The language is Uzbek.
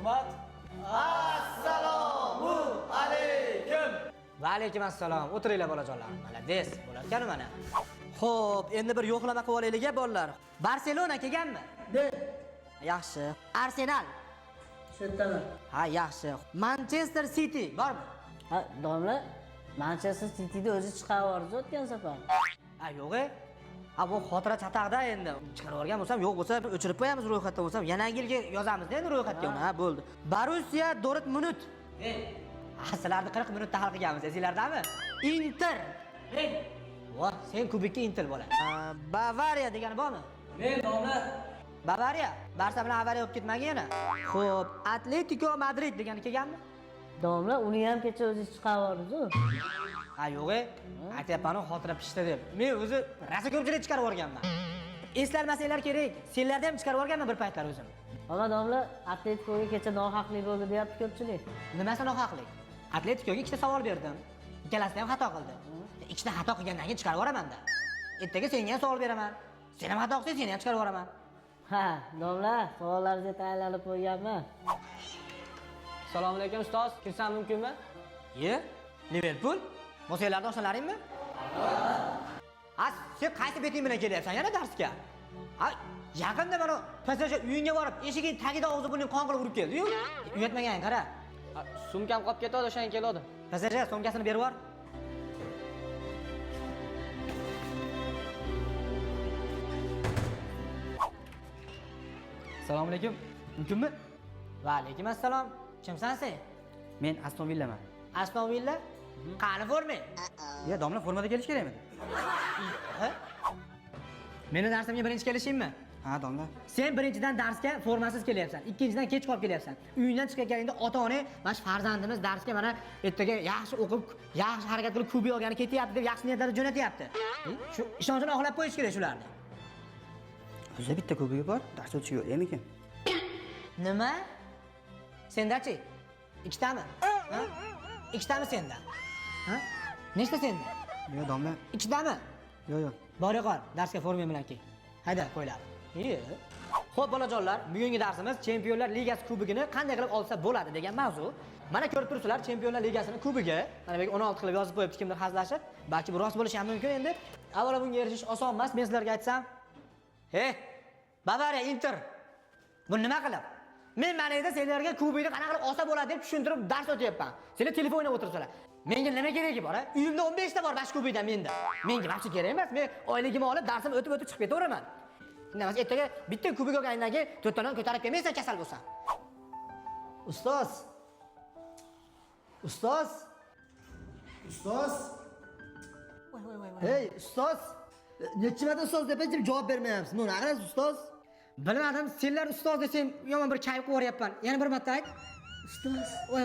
suhbat. Assalomu alaykum. Va alaykum assalom. O'tiringlar bolajonlar. Malades bo'larkan mana. Xo'p, endi bir yo'qlama qilib olaylik bolalar. Barselona kelganmi? Yaxshi. Arsenal. Shu yerdaman. Ha, yaxshi. Manchester City bormi? Ha, domla, Manchester City'da o'zi chiqarib yubordi o'tgan safar. Ha, yo'q-e. Ha, bu xotira chataqda endi. Chiqarib yuborgan bo'lsam, yo'q bo'lsa o'chirib qo'yamiz ro'yxatda bo'lsam, yangi yilga yozamiz-da endi ro'yxatga uni. Ha, bo'ldi. Borussia Dortmund. Sizlarni 40 minutda hal qilganmiz, esinglardami? Inter. Voh, sen kubikka Inter bo'la. Bavariya degani bormi? Men domla, Bavariya, Barsa bilan avariya bo'lib ketmagan yana. Xo'p, Atletico Madrid degani kelganmi? domla uni ham kecha o'zi chiqarib yubordi-ku. Ha, yo'q-e. Aytyapman-ku, xotira pishdi deb. Men o'zi rosa ko'pchilik chiqarib yuborganman. Eslatmasanglar kerak. Senlarni ham chiqarib yuborganman bir paytlar o'zim. Mana domla, Atletico'ga kecha nohaqlik bo'ldi deyapti ko'pchilik. Nimasi nohaqlik? Atleticoga ikkita savol berdim. Ikkalasini ham xato qildi. Ikkita xato qilgandan keyin chiqarib yuboraman-da. Ertaga senga ham savol beraman. Sen ham xato qilsang, seni ham chiqarib yuboraman. Ha, domla, savollaringizga tayyorlanib qo'yganman. Assalomu alaykum ustoz, kirsam mumkinmi? Ye? Liverpool? Mo'saylarda o'shalaringmi? Ha, sen qaysi beting bilan kelyapsan yana darsga? Ha, yaqinda mana PSG uyingga borib, eshiging tagida og'zi burning qon qilib urib keldi-yu. Uyatmagan, qara. Sumkam qolib ketadi, o'shan keladi. PSG so'mkasini berib yubor. Assalomu alaykum. Mumkinmi? Va alaykum assalom. Kimsan sen? Men Aston Villaman. Aston Villa? Qani formang? Ya, domla formada kelish kerakmidi? Ha? Meni darsimga birinchi kelishingmi? Ha, domla. Sen birinchidan darsga formasiz kelyapsan, ikkinchidan kech qolib kelyapsan. Uyingdan chiqayotganingda ota-ona mana shu farzandimiz darsga mana ertaga yaxshi o'qib, yaxshi harakat qilib kubi olgani ketyapti deb yaxshi niyatlarda jo'natyapti. Shu ishonchini oqlab qo'yish kerak shularni. O'zi bitta kubiga bor, dars o'tishga yo'qmikan? Nima? Sendachi? Ikkitami? Ha? Ikkitami senda? Ha? Nechta senda? Yo'q, domla. Ikkitami? Yo'q. Bora qol, darsga formang bilan kel. Hayda, qo'ylar. Xo'p, bolajonlar, bugungi darsimiz Chempionlar Ligasi kubigini qanday qilib olsa bo'ladi degan mavzu. Mana ko'rib turibsizlar, Chempionlar Ligasini kubiga mana bu 16 qilib yozib qo'yibdi kimdir hazlashib. Balki bu rost bo'lishi ham mumkin endi. Avvalo bunga erishish oson emas, men sizlarga aytsam. Bavariya Inter. Bu nima qilib? Men mana yerda senlarga kubikni qanaqa qilib olsa bo'ladi deb tushuntirib dars o'tyapman. Senlar telefon o'ynab o'tiribsizlar. Menga nima keragi bor, ha? Uyimda 15 ta bor bash kubikdan menda. Menga vaqti kerak emas. Men oyligimni olib, darsimni o'tib chiqib ketaveraman. Emas, ertaga bitta kubik olgandan keyin to'rttadan ko'tarib kelmaysan kasal bo'lsan. Ustoz. Ustoz. Ustoz. Voy. Hey, ustoz. Nechi marta ustoz deb hech javob bermayapsiz. Nima qilasiz ustoz? Bilmadim, senlar ustoz desang yomon bir kayf qilib yuryapman. Yana bir marta ayt. Ustoz. Voy.